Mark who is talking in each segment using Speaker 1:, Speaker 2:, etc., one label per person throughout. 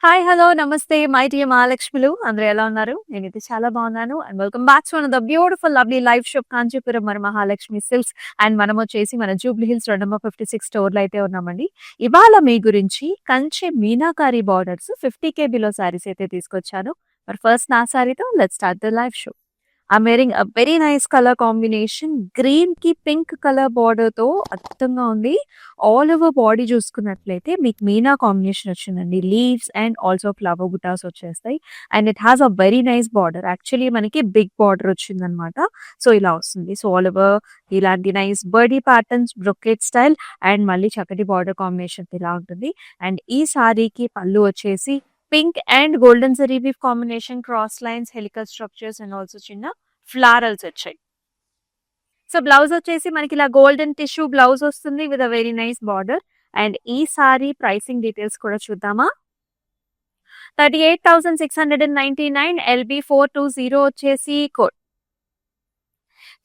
Speaker 1: Hi, hello, నమస్తే my dear మహాలక్ష్మిలు. అందరూ ఎలా ఉన్నారు? నేనైతే చాలా బాగున్నాను. And welcome back to the beautiful lovely live show Kanchipuram మన మహాలక్ష్మి సిల్క్స్. అండ్ మనం వచ్చేసి మన జూబ్లీ హిల్స్ 2 నెంబర్ 56 స్టోర్‌లో అయితే ఉన్నామండి. ఇవాళ మీ గురించి Kanchi Meenakari borders 50K below sarees అయితే తీసుకొచ్చాను. మరి ఫస్ట్ నా సారీతో let's start the live show. I'm wearing a very nice colour combination. Green కి పింక్ కలర్ బార్డర్ తో అద్భుతంగా ఉంది. ఆల్ ఓవర్ బాడీ చూసుకున్నట్లయితే మీకు మీనా కాంబినేషన్ వచ్చిందండి. Leaves and also flower butas వచ్చేస్తాయి. And it has a very nice border. Actually మనకి big border వచ్చిందనమాట. సో ఇలా వస్తుంది. సో ఆల్ ఓవర్ ఇలాంటి nice Birdie patterns, brocade style and మళ్ళీ చక్కటి బార్డర్ కాంబినేషన్ ఇలా ఉంటుంది. అండ్ ఈ సారీకి పళ్ళు వచ్చేసి pink and golden zari weave combination, cross lines, helical structures and also చిన్న ఫ్లారల్స్ వచ్చాయి. సో బ్లౌజ్ వచ్చేసి మనకి ఇలా గోల్డెన్ టిష్యూ బ్లౌజ్ వస్తుంది with a very nice border. And ఈ సారీ ప్రైసింగ్ డీటెయిల్స్ కూడా చూద్దామా. 38,699 LB420 వచ్చేసి కోడ్.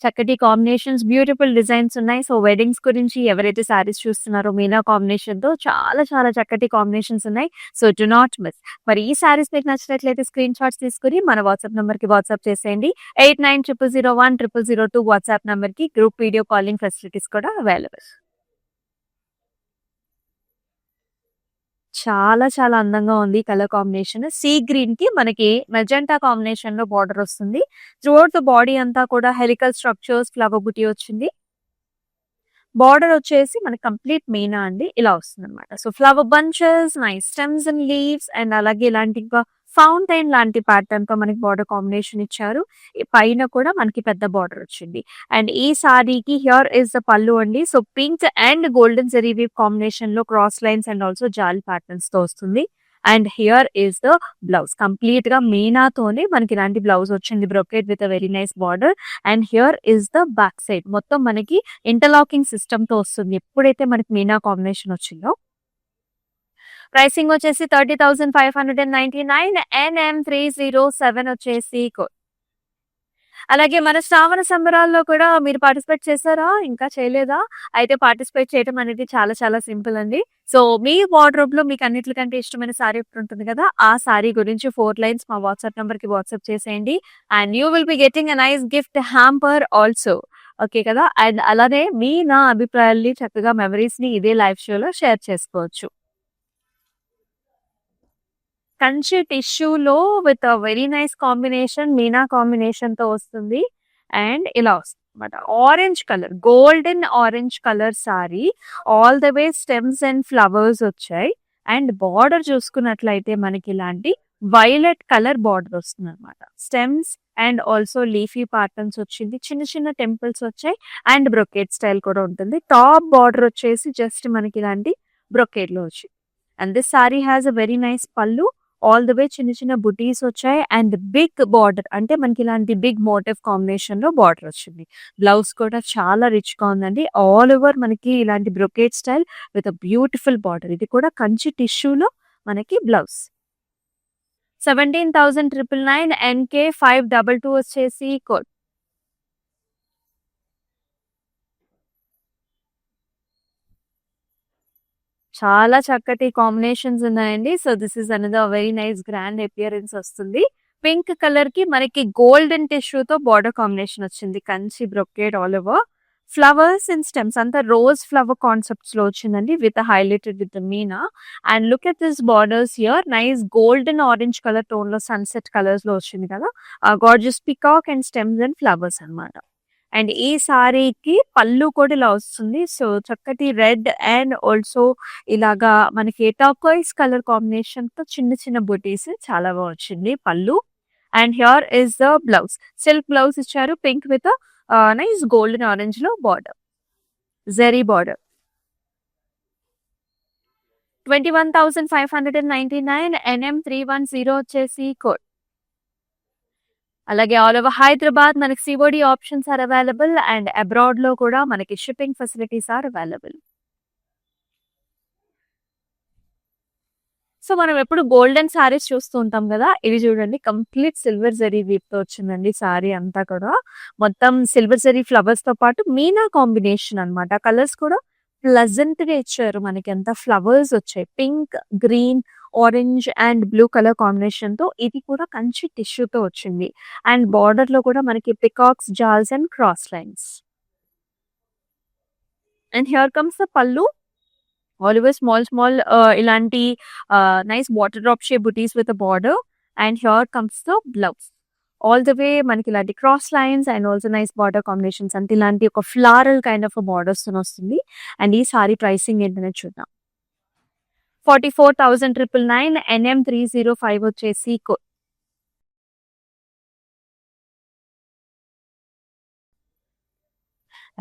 Speaker 1: చక్కటి కాంబినేషన్స్, బ్యూటిఫుల్ డిజైన్స్ ఉన్నాయి. సో వెడ్డింగ్స్ గురించి ఎవరైతే సారీస్ చూస్తున్నారో మీనా కాంబినేషన్ తో చాలా చాలా చక్కటి కాంబినేషన్స్ ఉన్నాయి. So do not miss. మరి ఈ సారీస్ మీకు నచ్చినట్లయితే స్క్రీన్ షాట్స్ తీసుకుని మన వాట్సాప్ నంబర్ కి వాట్సాప్ చేసేయండి. 8900010002 వాట్సాప్ నంబర్ కి గ్రూప్ వీడియో కాలింగ్ ఫెసిలిటీస్ కూడా అవైలబుల్. చాలా చాలా అందంగా ఉంది కలర్ కాంబినేషన్. సీ గ్రీన్ కి మనకి మెజెంటా కాంబినేషన్ లో బార్డర్ వస్తుంది. త్రూఅవుట్ ద బాడీ అంతా కూడా హెలికల్ స్ట్రక్చర్స్, ఫ్లవర్ బుటీ వచ్చింది. బార్డర్ వచ్చేసి మనకి కంప్లీట్ మీనా అండి ఇలా వస్తుంది అనమాట. So flower bunches, nice stems and leaves and అలాగే ఇలాంటి ఇంకా ఫౌంటైన్ లాంటి ప్యాటర్న్ తో మనకి బార్డర్ కాంబినేషన్ ఇచ్చారు. ఈ పైన కూడా మనకి పెద్ద బార్డర్ వచ్చింది. అండ్ ఈ సారీకి హియర్ ఇస్ ద పళ్ళు అండి. So pink and golden zari weave combination లో cross lines and also jaal patterns తో వస్తుంది. And here is the blouse. Complete గా మీనాతోనే మనకి ఇలాంటి బ్లౌజ్ వచ్చింది, brocade with a very nice border. And here is the back side. మొత్తం మనకి ఇంటర్లాకింగ్ సిస్టమ్ తో వస్తుంది ఎప్పుడైతే మనకి మీనా కాంబినేషన్ వచ్చిందో. ప్రైసింగ్ వచ్చేసి 30,599 NM307 వచ్చేసి కోడ్. అలాగే మన శ్రావణ సంబరాల్లో కూడా మీరు పార్టిసిపేట్ చేశారా? ఇంకా చేయలేదా? అయితే పార్టిసిపేట్ చేయడం అనేది చాలా చాలా సింపుల్ అండి. సో మీ వార్డ్రోబ్ లో మీకు అన్నిటికంటే ఇష్టమైన సారీ ఒకటి ఉంటుంది కదా, ఆ సారీ గురించి 4 లైన్స్ మా వాట్సాప్ నంబర్ కి వాట్సాప్ చేసేయండి. And you will be getting a nice gift hamper also. Okay కదా. అండ్ అలానే మీ నా అభిప్రాయాల్ని చక్కగా మెమరీస్ ని ఇదే లైవ్ షోలో షేర్ చేసుకోవచ్చు. కంచి టిష్యూలో with a very nice combination, meena combination తో వస్తుంది. అండ్ ఇలా వస్తుంది అనమాట. Orange colour, golden orange colour saree. All the way stems and flowers వచ్చాయి. అండ్ బార్డర్ చూసుకున్నట్లయితే మనకి ఇలాంటి వైలెట్ కలర్ బార్డర్ వస్తుంది అనమాట. Stems and also leafy patterns వచ్చింది. చిన్న చిన్న టెంపుల్స్ వచ్చాయి. అండ్ బ్రొకేట్ స్టైల్ కూడా ఉంటుంది. టాప్ బార్డర్ వచ్చేసి జస్ట్ మనకి ఇలాంటి బ్రొకేట్ లో వచ్చింది. And this saree has a very nice పళ్ళు. ఆల్ ద వే చిన్న చిన్న బుటీస్ వచ్చాయి. అండ్ బిగ్ బార్డర్ అంటే మనకి ఇలాంటి బిగ్ మోటివ్ కాంబినేషన్ లో బార్డర్ వచ్చింది. బ్లౌజ్ కూడా చాలా రిచ్ గా ఉందండి. ఆల్ ఓవర్ మనకి ఇలాంటి brocade style with a beautiful border. ఇది కూడా కంచి టిష్యూలో మనకి బ్లౌజ్. 17,999 NK522 వచ్చేసి కోడ్. చాలా చక్కటి కాంబినేషన్స్ ఉన్నాయండి. So this is another very nice grand appearance వస్తుంది. పింక్ కలర్ కి మనకి గోల్డెన్ టిష్యూ తో బార్డర్ కాంబినేషన్ వచ్చింది. Kanchi brocade all over. Flowers and stems అంతా రోజ్ ఫ్లవర్ కాన్సెప్ట్స్ లో వచ్చిందండి with highlighted with Meena. And look at this borders here. Nice golden orange colour tone లో sunset colours లో వచ్చింది కదా. Gorgeous peacock and stems and flowers అన్నమాట. And ఈ సారీకి పళ్ళు కూడా ఇలా వస్తుంది. సో చక్కటి రెడ్ అండ్ ఆల్సో ఇలాగా మనకి టర్కోయిస్ కలర్ కాంబినేషన్ తో చిన్న చిన్న బుటీస్ చాలా బాగా వచ్చింది pallu. And here is the blouse. Silk blouse ఇచ్చారు. Pink with nice golden orange లో బార్డర్, జెరీ బార్డర్. 21,599 NM310 వచ్చేసి కోడ్. అలాగే ఆల్ ఓవర్ హైదరాబాద్ మనకి COD options are available. And abroad లో కూడా మనకి shipping facilities are available. So మనం ఎప్పుడు గోల్డెన్ సారీస్ చూస్తూ ఉంటాం కదా. ఇది చూడండి కంప్లీట్ సిల్వర్ జరీ వీవ్ తో వచ్చిందండి సారీ అంతా కూడా. మొత్తం సిల్వర్ జరీ ఫ్లవర్స్ తో పాటు మీనా కాంబినేషన్ అన్నమాట. కలర్స్ కూడా ప్లెజెంట్ గా ఇచ్చారు. మనకి ఎంత ఫ్లవర్స్ వచ్చాయి. Pink, green, orange and blue colour combination తో ఇది కూడా కంచి టిష్యూతో వచ్చింది. అండ్ బార్డర్ లో కూడా మనకి peacocks, jaals and cross lines. And here comes the pallu. All over small ఇలాంటి nice water drop shape buttis with border. And here comes the blouse. All the way మనకి ఇలాంటి cross lines and also nice border combinations అంటే ఇలాంటి ఒక floral kind of borders వస్తుంది. And ఈ sorry pricing ఏంటనేది చూద్దాం. 44,999 NM305 వచ్చేసి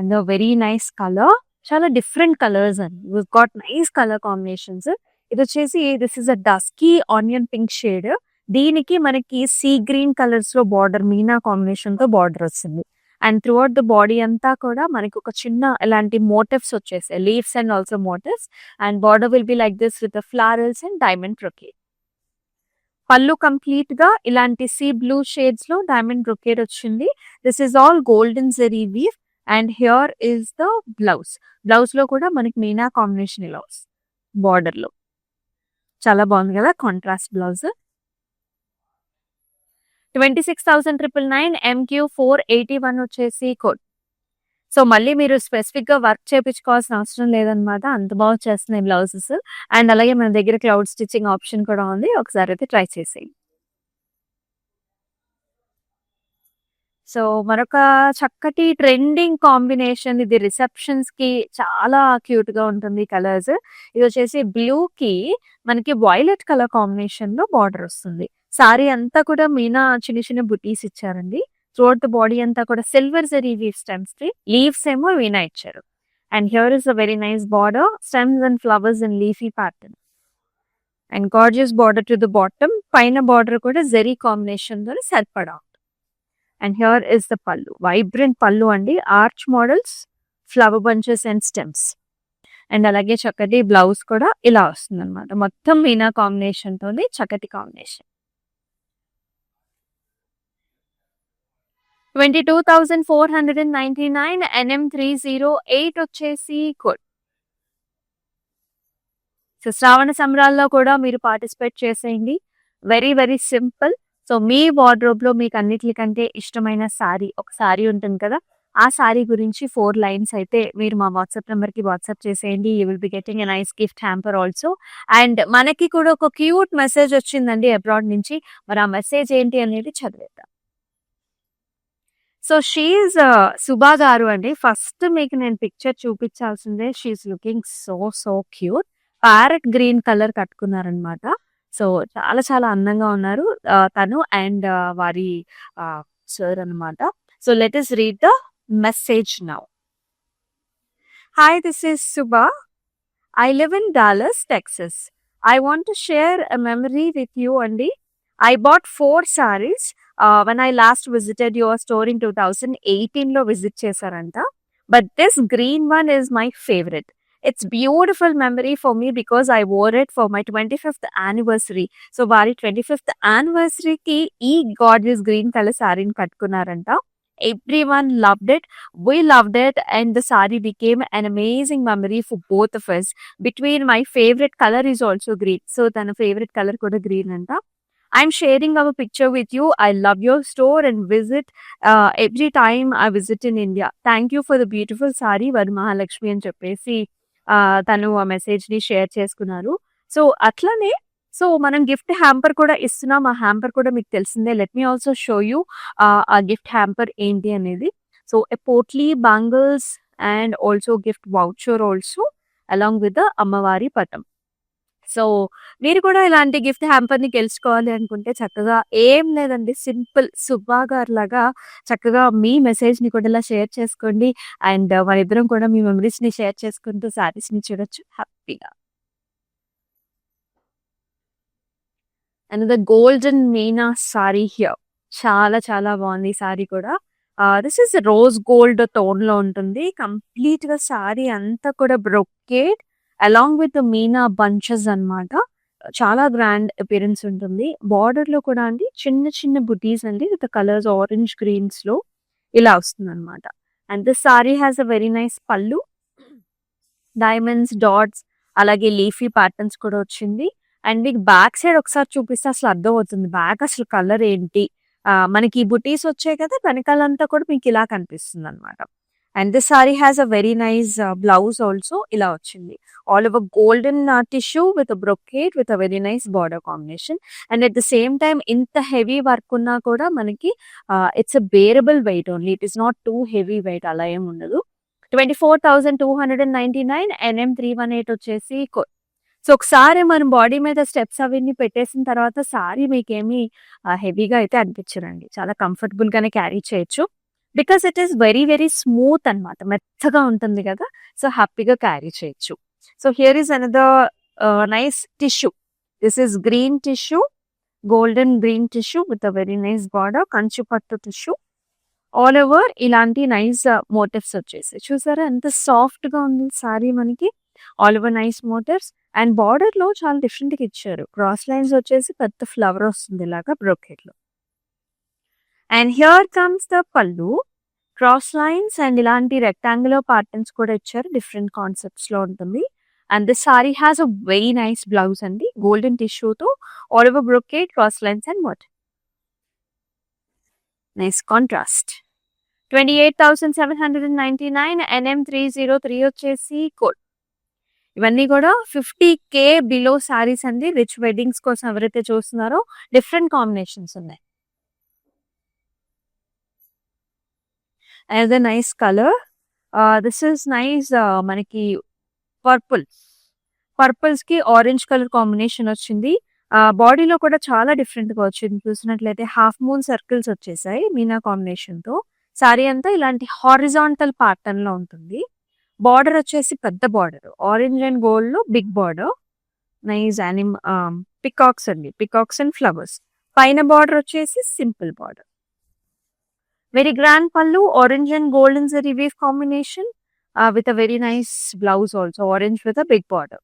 Speaker 1: అండ్ వెరీ నైస్ కలర్. చాలా డిఫరెంట్ కలర్స్ అండి. We got nice colour combinations. ఇది వచ్చేసి this is a dusky onion pink shade. దీనికి మనకి సీ గ్రీన్ కలర్స్ లో బార్డర్ మీనా కాంబినేషన్ తో బార్డర్ వస్తుంది. And throughout the body అంతా కూడా మనకి ఒక చిన్న ఇలాంటి మోటివ్స్ వచ్చేసాయి, leaves and also motifs. And border will be like this with florals and diamond brocade. పళ్ళు కంప్లీట్ గా ఇలాంటి సీ బ్లూ షేడ్స్ లో డైమండ్ బ్రొకేడ్ వచ్చింది. This is all golden zari weave. And here is the blouse. Blouse లో కూడా మనకి Meena combination ఇలా వస్తుంది బార్డర్ లో. చాలా బాగుంది కదా కాంట్రాస్ట్ బ్లౌజ్. 26,999 MQ481 వచ్చేసి కోడ్. సో మళ్ళీ మీరు స్పెసిఫిక్ గా వర్క్ చేయించుకోవాల్సిన అవసరం లేదనమాట, అంత బాగా చేస్తున్నాయి బ్లౌజెస్. అండ్ అలాగే మన దగ్గర క్లౌడ్ స్టిచ్చింగ్ ఆప్షన్ కూడా ఉంది, ఒకసారి అయితే ట్రై చేసేయండి. సో మరొక చక్కటి ట్రెండింగ్ కాంబినేషన్ ఇది. రిసెప్షన్స్ కి చాలా క్యూట్ గా ఉంటుంది కలర్స్. ఇది వచ్చేసి బ్లూ కి మనకి వైలెట్ కలర్ కాంబినేషన్ లో బార్డర్ వస్తుంది. సారీ అంతా కూడా మీనా చిన్న చిన్న బుటీస్ ఇచ్చారండి. త్రూఅవుట్ ద బాడీ అంతా కూడా సిల్వర్ జరీ వీవ్ స్టెమ్స్ కి లీవ్స్ ఏమో మీనా ఇచ్చారు. And here is a very nice border, stems and flowers and leafy pattern. And gorgeous border to the bottom. పైన బార్డర్ కూడా జరీ కాంబినేషన్ తో సరిపడా. అండ్ హియర్ ఇస్ ద పల్లు. వైబ్రెంట్ పల్లు అండి, arch models, flower bunches and stems. And అలాగే చక్కటి blouse కూడా ఇలా వస్తుంది అనమాట. మొత్తం మీనా కాంబినేషన్ తోని చక్కటి కాంబినేషన్. 22,499 NM308 వచ్చేసి కోడ్. సో శ్రావణ సంబరాల్లో కూడా మీరు పార్టిసిపేట్ చేసేయండి. Very very simple. సో మీ వార్డ్రోబ్ లో మీకు అన్నిటికంటే ఇష్టమైన సారీ, ఒక సారీ ఉంటుంది కదా, ఆ సారీ గురించి 4 లైన్స్ అయితే మీరు మా వాట్సాప్ నెంబర్ కి వాట్సాప్ చేసేయండి. You will be getting a nice gift hamper also. And మనకి కూడా ఒక క్యూట్ మెసేజ్ వచ్చిందండి అబ్రాడ్ నుంచి. మరి ఆ మెసేజ్ ఏంటి అనేది చదివేద్దాం. సో షీఈ్ సుభా గారు అండి. ఫస్ట్ మీకు నేను పిక్చర్ చూపించాల్సిందే. She's looking so so cute. Parrot green colour కట్టుకున్నారనమాట. సో చాలా చాలా అందంగా ఉన్నారు తను అండ్ వారి సార్ అనమాట. So let us read the message now. Hi, this is Subha. I live in Dallas, Texas. I want to share a memory with you, Andy. I bought 4 sarees when I last visited your store in 2018 lo visit chesaranta. But this green one is my favorite. It's beautiful memory for me because I wore it for my 25th anniversary. So vari 25th anniversary ki ee gorgeous green color saree ni kattukunnaranta. Everyone loved it. We loved it, and the saree became an amazing memory for both of us. Between my favorite color is also green. So tana favorite color kuda green anta. I'm sharing our picture with you. I love your store and visit every time I visit in India. Thank you for the beautiful saree, Varmahalakshmi అని చెప్పేసి తను ఆ message ని share చేసుకున్నారు. So అట్లనే so మనం gift hamper కూడా ఇస్తున్నాం. ఆ హ్యాంపర్ కూడా మీకు తెలిసిందే. Let me also show you ఆ గిఫ్ట్ హ్యాంపర్ ఏంటి అనేది. So a potli bangles and also gift voucher also along with the అమ్మవారి పటం. సో మీరు కూడా ఇలాంటి గిఫ్ట్ హ్యాంపర్ ని గెలుచుకోవాలి అనుకుంటే చక్కగా ఏం లేదండి, సింపుల్ సుబ్బా గారు లాగా చక్కగా మీ మెసేజ్ ని కూడా ఇలా షేర్ చేసుకోండి. అండ్ మన ఇద్దరం కూడా మీ మెమరీస్ ని షేర్ చేసుకుంటూ సారీస్ ని చూడొచ్చు హ్యాపీగా. And the golden Meena sorry here. చాలా చాలా బాగుంది ఈ సారీ కూడా. This is rose gold tone లో ఉంటుంది. కంప్లీట్ గా సారీ అంతా కూడా brocade along with Meena bunches అన్నమాట. చాలా గ్రాండ్ అపియరెన్స్ ఉంటుంది. బార్డర్ లో కూడా అండి చిన్న చిన్న బుటీస్ అండి విత్ కలర్స్ ఆరెంజ్ గ్రీన్స్ లో ఇలా వస్తుంది అనమాట. And this saree has a very nice పళ్ళు, డైమండ్స్, డాట్స్, అలాగే లీఫీ ప్యాటర్న్స్ కూడా వచ్చింది. అండ్ మీకు బ్యాక్ సైడ్ ఒకసారి చూపిస్తే అసలు అర్థమవుతుంది. బ్యాక్ అసలు కలర్ ఏంటి? మనకి బుటీస్ వచ్చాయి కదా! వెనకాలంతా కూడా మీకు ఇలా కనిపిస్తుందనమాట. And this saree has a very nice blouse also ఇలా వచ్చింది. All over golden tissue with brocade with a very nice border combination. And at the same time ఇంత హెవీ వర్క్ ఉన్నా కూడా మనకి it's a bearable weight only. It is not too heavy weight అలా ఏమి ఉండదు. 24,299 NM 318 వచ్చేసి so ఒకసారి మనం బాడీ మీద స్టెప్స్ అవన్నీ పెట్టేసిన తర్వాత సారీ మీకేమి హెవీగా అయితే అనిపించదండి. చాలా కంఫర్టబుల్ గానే క్యారీ చేయొచ్చు. Because it is very very smooth అనమాట. మెత్తగా ఉంటుంది కదా! సో హ్యాపీగా క్యారీ చేయొచ్చు. So here is another nice tissue. This is green tissue, golden green tissue with a very nice border, కంచు పట్టు టిష్యూ. ఆల్ ఓవర్ ఇలాంటి నైస్ మోటివ్స్ వచ్చేసి చూసారా ఎంత సాఫ్ట్ గా ఉంది సారీ మనకి. All over nice motifs and border లో చాలా డిఫరెంట్ గా ఇచ్చారు. క్రాస్ లైన్స్ వచ్చేసి పెద్ద ఫ్లవర్ వస్తుంది ఇలాగా బ్రోకెట్ లో. And here comes the pallu. Cross lines and ఇలాంటి రెక్టాంగులర్ ప్యాటర్న్స్ కూడా ఇచ్చారు. డిఫరెంట్ కాన్సెప్ట్స్ లో ఉంటుంది. And this saree has a very nice blouse అండి. గోల్డెన్ టిష్యూతో all over brocade, cross lines and what nice contrast. 28,799 NM 303 వచ్చేసి కోడ్. ఇవన్నీ కూడా 50K బిలో సారీస్ అండి. రిచ్ వెడ్డింగ్స్ కోసం ఎవరైతే చూస్తున్నారో డిఫరెంట్ కాంబినేషన్స్ ఉన్నాయి. And nice colour. This is nice మనకి పర్పుల్స్ కి ఆరెంజ్ కలర్ కాంబినేషన్ వచ్చింది. బాడీలో కూడా చాలా డిఫరెంట్ గా వచ్చింది. చూసినట్లయితే హాఫ్ మూన్ సర్కిల్స్ వచ్చేసాయి మీనా కాంబినేషన్ తో. సారీ అంతా ఇలాంటి హారిజాంటల్ ప్యాటర్న్ లో ఉంటుంది. బార్డర్ వచ్చేసి పెద్ద బార్డర్, ఆరెంజ్ అండ్ గోల్డ్ లో బిగ్ బార్డర్. నైస్ పికాక్స్ అండి, పికాక్స్ అండ్ ఫ్లవర్స్. పైన బార్డర్ వచ్చేసి simple border. Very grand pallu, orange and golden zari weave combination with a very nice blouse also, orange with a big border.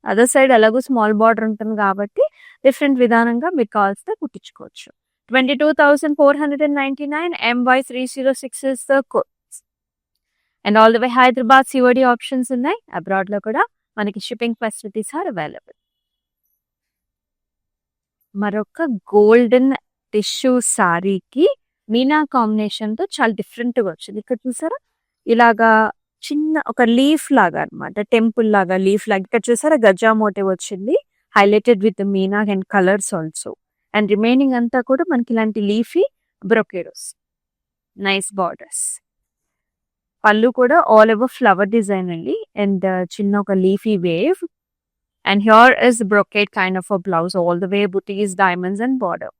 Speaker 1: Other side ఎలాగో small border ఉంటుంది కాబట్టి different విధానంగా మీకు కావాల్సిన కుట్టించుకోవచ్చు. 22,499 MY 306 is the code. And all the way Hyderabad COD options ఉన్నాయి. Abroad లో కూడా మనకి షిప్పింగ్ ఫెసిలిటీస్ ఆర్ అవైలబుల్. మరొక గోల్డెన్ టిష్యూ సారీకి మీనా కాంబినేషన్ తో చాలా డిఫరెంట్ గా వచ్చింది. ఇక్కడ చూసారా ఇలాగా చిన్న ఒక లీఫ్ లాగా అనమాట, టెంపుల్ లాగా లీఫ్ లాగా. ఇక్కడ చూసారా గజా మోటివ్ వచ్చింది, highlighted with Meena and colours also. And remaining అంతా కూడా మనకి ఇలాంటి లీఫీ బ్రొకేడోస్, నైస్ బార్డర్స్. పళ్ళు కూడా ఆల్ ఓవర్ ఫ్లవర్ డిజైన్ అండి అండ్ చిన్న ఒక leafy wave. And here is brocade kind of a blouse, all the way buttis, diamonds and border.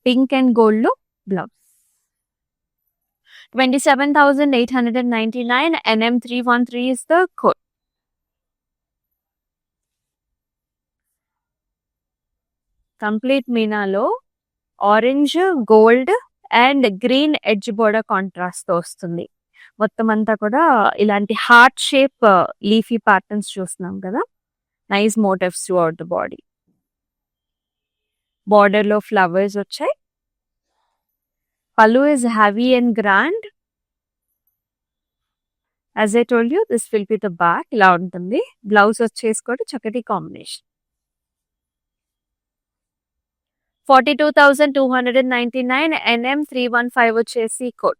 Speaker 1: Pink and gold లో blouse. 27,899 NM 313 is the code. Complete మీనాలో orange, gold and green edge border contrast తో వస్తుంది. మొత్తం అంతా కూడా ఇలాంటి heart shape leafy patterns చూస్తున్నాం కదా. Nice motifs throughout the body. Border లో ఫ్లవర్స్ వచ్చాయి. Pallu is heavy and grand. As I told you, this will be the back. ఇలా ఉంటుంది. బ్లౌజ్ వచ్చేసి కూడా చక్కటి కాంబినేషన్. 42,299 NM 315 వచ్చేసి కోడ్.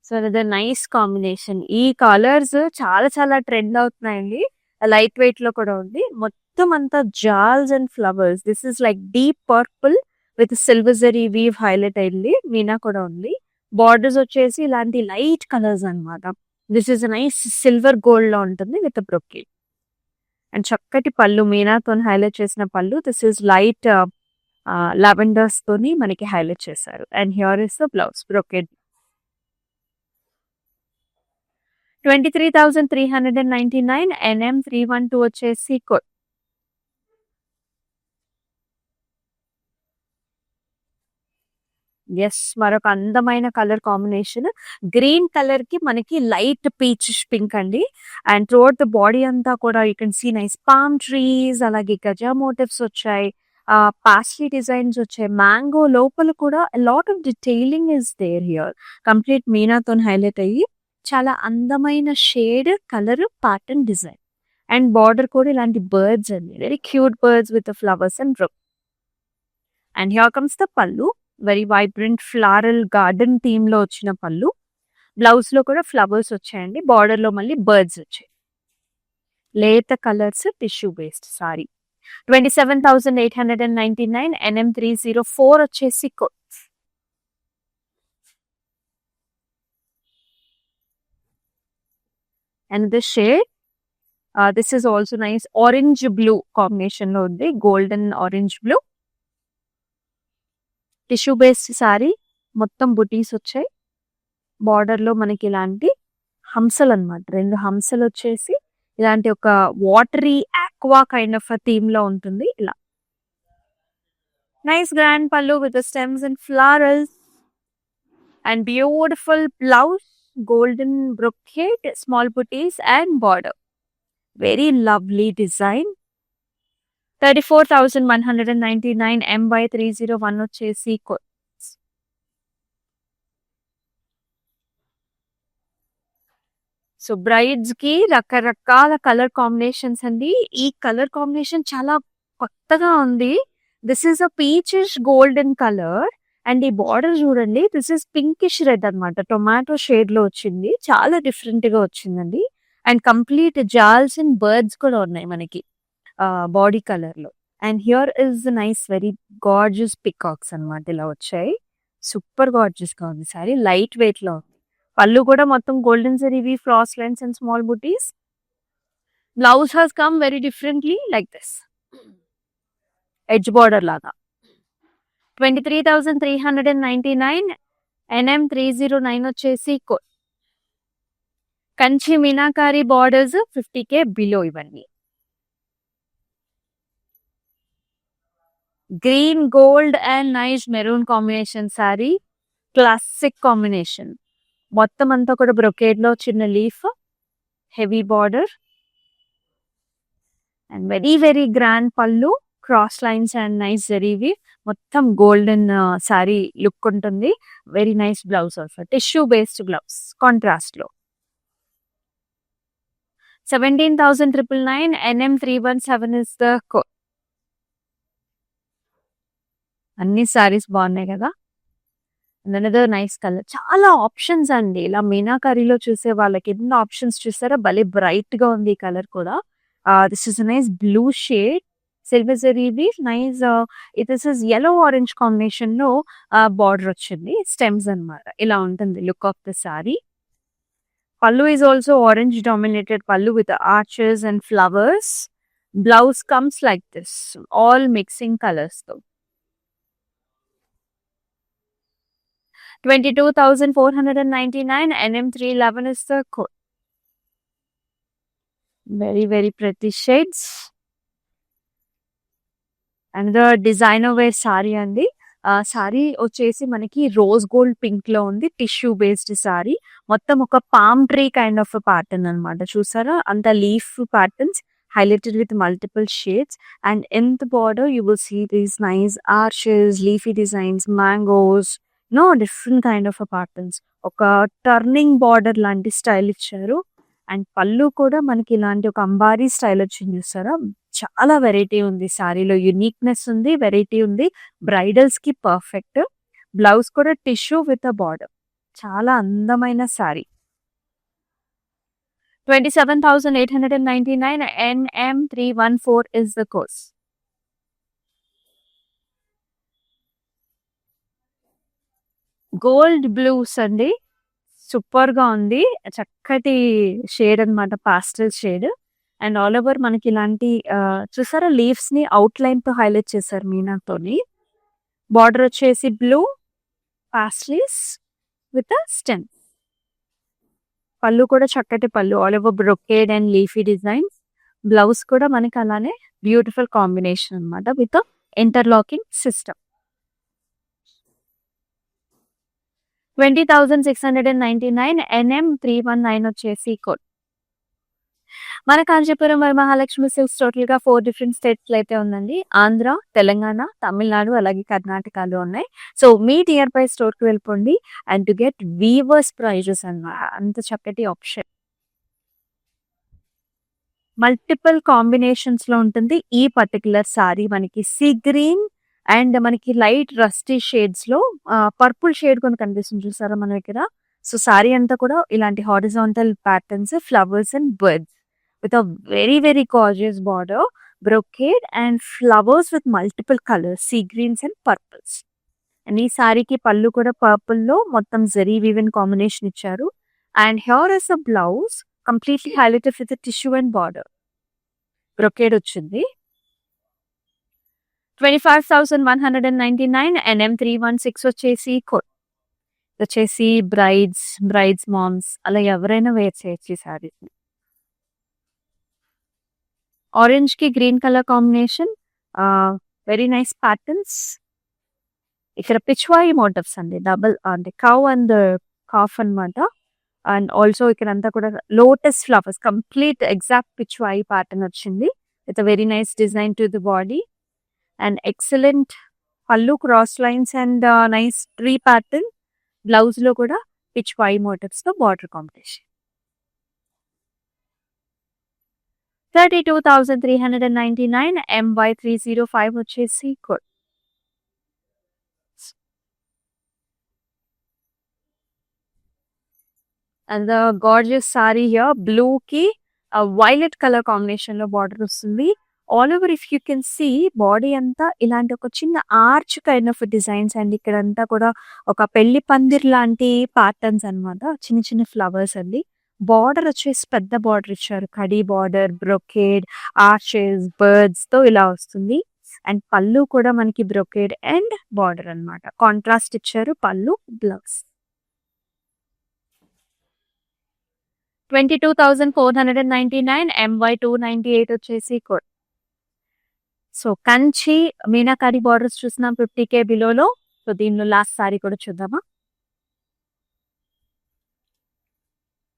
Speaker 1: సో అది నైస్ కాంబినేషన్. ఈ కలర్స్ చాలా చాలా ట్రెండ్ అవుతున్నాయండి. లైట్ వెయిట్ లో కూడా ఉంది. మొత్తం అంతా jaals and flowers. This is like deep purple with silver zari weave highlight అయింది. మీనా కూడా ఉంది. బార్డర్స్ వచ్చేసి ఇలాంటి లైట్ కలర్స్ అనమాట. This is nice silver gold లో ఉంటుంది విత్ బ్రొకేడ్. అండ్ చక్కటి పళ్ళు, మీనాతో హైలైట్ చేసిన పళ్ళు. దిస్ ఇస్ లైట్ లావెండర్స్ తోని మనకి హైలైట్ చేశారు. And here is the blouse brocade. 23,399 NM 312 వచ్చేసి కోడ్. ఎస్, మరొక అందమైన కలర్ కాంబినేషన్. గ్రీన్ కలర్ కి మనకి లైట్ పీచ్ పింక్ అండి. అండ్ త్రూఅవుట్ ద బాడీ అంతా కూడా you can see nice palm trees, అలాగే గజా మోటివ్స్ వచ్చాయి, పాస్లీ డిజైన్స్ వచ్చాయి. మ్యాంగో లోపల కూడా lot of detailing is there here. Complete మీనాతో హైలైట్ అయ్యి చాలా అందమైన shade, colour, pattern, design. And border కూడా ఇలాంటి బర్డ్స్ అండి. Very cute birds with flowers and brook. And here comes the pallu. Very vibrant floral garden theme లో వచ్చిన పల్లు. బ్లౌజ్ లో కూడా ఫ్లవర్స్ వచ్చాయండి. బార్డర్ లో మళ్ళీ బర్డ్స్ వచ్చాయి. లేత colours, tissue based sorry. 27,899. NM304 వచ్చేసి and the shade this is also nice. Orange blue combination లో ఉంది. Golden orange blue. Tissue based sari. మొత్తం బుటీస్ వచ్చాయి. బార్డర్ లో మనకి ఇలాంటి హంసలు అన్నమాట. 2 హంసలు వచ్చేసి ఇలాంటి ఒక watery aqua kind of theme లో ఉంటుంది. ఇలా nice grand pallu with stems and flowers and beautiful blouse, golden brocade, small buttis and border. Very lovely design. 34,199. MY301 వచ్చేసి సో బ్రైడ్స్ కి రకరకాల కలర్ కాంబినేషన్స్ అండి. ఈ కలర్ కాంబినేషన్ చాలా కొత్తగా ఉంది. This is a peachish golden colour and ఈ border చూడండి. దిస్ ఇస్ పింకిష్ రెడ్ అన్నమాట. టొమాటో షేడ్ లో వచ్చింది. చాలా డిఫరెంట్ గా వచ్చిందండి. అండ్ కంప్లీట్ జాల్స్ అండ్ బర్డ్స్ కూడా ఉన్నాయి మనకి బాడీ కలర్ లో. And here is nice very gorgeous peacocks అన్నమాట. ఇలా వచ్చాయి. సూపర్ గార్జియస్ గా ఉంది సారీ. లైట్ వెయిట్ లో ఉంది. పల్లు కూడా మొత్తం గోల్డెన్ జరీవి, cross lines and small buttis. Blouse has come very differently like this. Edge border లాగా. 23,399. NM309 వచ్చేసి Kanchi Meenakari borders. 50K below ఇవన్నీ. Green, gold and nice maroon combination saree. Classic combination. మొత్తం అంతా కూడా బ్రొకేడ్ లో చిన్న leaf, heavy border and very very grand pallu, cross lines and nice జరీవి. మొత్తం గోల్డెన్ సారీ లుక్ ఉంటుంది. Very nice blouse also. Tissue based blouse contrast లో. 17,999. NM317 is the code. అన్ని సారీస్ బాగున్నాయి కదా. Another nice colour. చాలా ఆప్షన్స్ అండి. ఇలా మీనాకారీలో చూసే వాళ్ళకి ఎన్ని ఆప్షన్స్ చూసారా. భలే బ్రైట్ గా ఉంది ఈ కలర్ కూడా. This is nice blue shade, silver జరీవి. Nice this is yellow orange combination లో బార్డర్ వచ్చింది. స్టెమ్స్ అన్నమాట. ఇలా ఉంటుంది look of the saree. Pallu is also orange dominated pallu with arches and flowers. Blouse comes like this, all mixing colors though. 22,499. NM311 is the code. Very very pretty shades. Another designer wear saree andi. Sari వచ్చేసి మనకి rose gold pink లో ఉంది. Tissue based sari. మొత్తం ఒక palm tree kind of pattern అన్నమాట. చూసారా అంత leaf patterns highlighted with multiple shades. And in the border you will see these nice arches, leafy designs, mangoes, different kind of patterns. ఒక turning border లాంటి style ఇచ్చారు. And pallu కూడా మనకి ఇలాంటి ఒక అంబారీ స్టైల్ వచ్చింది చూసారా. చాలా వెరైటీ ఉంది సారీలో. యూనిక్నెస్ ఉంది, వెరైటీ ఉంది. బ్రైడల్స్ కి పర్ఫెక్ట్. బ్లౌజ్ కూడా టిష్యూ విత్ అ బార్డర్. చాలా అందమైన sorry. 27,899. NM314 is the course. Gold blues అండి. సూపర్ గా ఉంది. చక్కటి షేడ్ అన్నమాట. పాస్టల్ షేడ్. అండ్ ఆల్ ఓవర్ మనకి ఇలాంటి చూసారా లీవ్స్ ని అవుట్ లైన్ తో హైలైట్ చేశారు మీనాతోని. బార్డర్ వచ్చేసి బ్లూ, పాస్టల్స్ విత్ స్టెమ్. పళ్ళు కూడా చక్కటి పళ్ళు. All over brocade and leafy designs. Blouse కూడా మనకి అలానే బ్యూటిఫుల్ కాంబినేషన్ అన్నమాట విత్ ఇంటర్లాకింగ్ సిస్టమ్. 20,699. NM319 వచ్చేసి కోడ్. మన కాంచీపురం వరమహాలక్ష్మి సిల్క్స్ టోటల్‌గా 4 డిఫరెంట్ స్టేట్స్‌లో అయితే ఉందండి. ఆంధ్ర, తెలంగాణ, తమిళనాడు అలాగే కర్ణాటకలో ఉన్నాయి. సో, మీ నియర్ బై స్టోర్‌కి వెళ్ళిపోండి and to get weavers prices అన్నమాట. అంత చక్కటి ఆప్షన్. మల్టిపుల్ కాంబినేషన్స్‌లో ఉంటుంది. ఈ పర్టిక్యులర్ సారీ మనకి సీ గ్రీన్ అండ్ మనకి లైట్ రస్టీ షేడ్స్‌లో పర్పుల్ షేడ్ కొన్ని కనిపిస్తుంది చూసారా మన దగ్గర? సో, సారీ అంతా కూడా ఇలాంటి horizontal patterns, flowers and birds with a very gorgeous border, brocade and flowers with multiple colors, sea greens and purples. And ఈ సారీకి పళ్ళు కూడా పర్పుల్ లో మొత్తం జరీ వీవెన్ కాంబినేషన్ ఇచ్చారు. And here is a blouse completely highlighted with tissue and border. Brocade వచ్చింది. 25,199 NM316 వచ్చేసి code. వచ్చేసి బ్రైడ్స్ మామ్స్ అలా ఎవరైనా వేర్ చేయొచ్చు ఈ సారీస్. ఆరెంజ్ కి green colour combination, very nice patterns. ఇక్కడ పిచ్వాయి మోటివ్స్ అండి, డబుల్ అంటే కౌ అండ్ కాఫ్ అన్నమాట. అండ్ ఆల్సో ఇక్కడ అంతా కూడా lotus flowers, complete exact Pichwai pattern వచ్చింది with very nice design to the body and excellent pallu, cross lines and nice tree pattern. Blouse లో కూడా పిచ్వాయి మోటివ్స్ తో బార్డర్ కాంబినేషన్. 32,399 MY305 వచ్చేసి code. And the gorgeous sari here blue కి violet colour combination లో border వస్తుంది. All over if you can see body అంతా ఇలాంటి ఒక చిన్న arch kind of designs and ఇక్కడ అంతా కూడా ఒక పెళ్లి పందిర్ లాంటి ప్యాటర్న్స్ అన్నమాట. చిన్న చిన్న ఫ్లవర్స్ అండి. బార్డర్ వచ్చేసి పెద్ద బార్డర్ ఇచ్చారు. Khadi border, brocade, arches, birds తో ఇలా వస్తుంది. అండ్ పళ్ళు కూడా మనకి బ్రొకేడ్ అండ్ బార్డర్ అన్నమాట. కాంట్రాస్ట్ ఇచ్చారు పళ్ళు, బ్లౌజ్. 22,499 MY298 వచ్చేసి code. So, Kanchi Meenakari borders చూస్తున్నాం 50K బిలోలో. సో, దీనిలో లాస్ట్ సారీ కూడా చూద్దామా?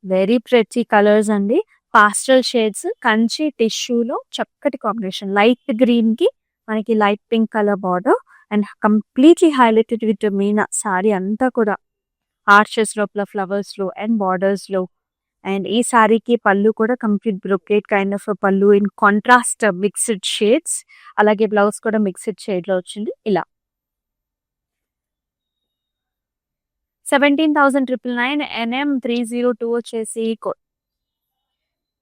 Speaker 1: వెరీ ప్రెటీ కలర్స్ అండి. పాస్టల్ షేడ్స్, కంచి టిష్యూలో చక్కటి కాంబినేషన్. లైట్ గ్రీన్ కి మనకి light pink colour border and completely highlighted with Meena. Sorry అంతా కూడా ఆర్చెస్ లోపల ఫ్లవర్స్ లో అండ్ బార్డర్స్ లో. అండ్ ఈ సారీకి పళ్ళు కూడా కంప్లీట్ బ్రొకేట్ కైండ్ ఆఫ్ పళ్ళు ఇన్ కాంట్రాస్ట్ మిక్స్డ్ షేడ్స్. అలాగే బ్లౌజ్ కూడా మిక్స్డ్ షేడ్ లో వచ్చింది ఇలా. 17,999 NM302 వచ్చేసి code.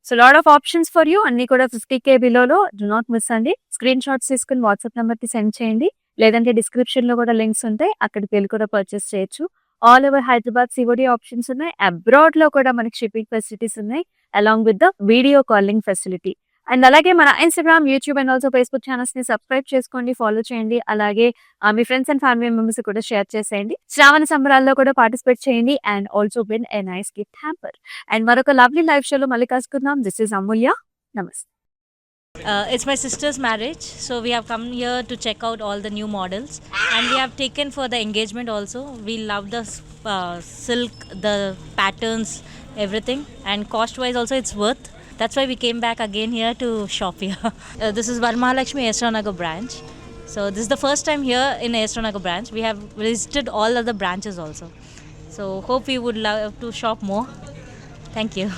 Speaker 1: So, lot of options for you. అన్ని కూడా 50K బిలోలో. డు నాట్ మిస్ అండి. స్క్రీన్ షాట్స్ తీసుకుని వాట్సాప్ నెంబర్ కి సెండ్ చేయండి. లేదంటే డిస్క్రిప్షన్ లో కూడా లింక్స్ ఉంటాయి, అక్కడికి వెళ్ళి కూడా పర్చేస్ చేయొచ్చు. All over Hyderabad COD options ఉన్నాయి. అబ్రాడ్ లో కూడా మనకి షిప్పింగ్ ఫెసిలిటీస్ ఉన్నాయి along with the video calling facility. And అలాగే మన Instagram, YouTube and also Facebook channels ని సబ్స్క్రైబ్ చేసుకోండి, ఫాలో చేయండి. అలాగే మీ ఫ్రెండ్స్ అండ్ ఫ్యామిలీ మెంబర్స్ కూడా షేర్ చేసేయండి. శ్రావణ సంబరాల్లో కూడా పార్టిసిపేట్ చేయండి and also win a nice gift hamper. And మరొక లవ్లీ లైవ్ షోలో మళ్ళీ కలుసుకుందాం. దిస్ ఇస్ అమూల్య. నమస్తే.
Speaker 2: It's my sister's marriage, so we have come here to check out all the new models, and we have taken for the engagement also. We love the silk, the patterns, everything, and cost-wise also it's worth. That's why we came back again here to shop here. This is Varmahalakshmi Esranagar branch. So this is the first time here in Esranagar branch. We have visited all other branches also. So hope you would love to shop more. Thank you.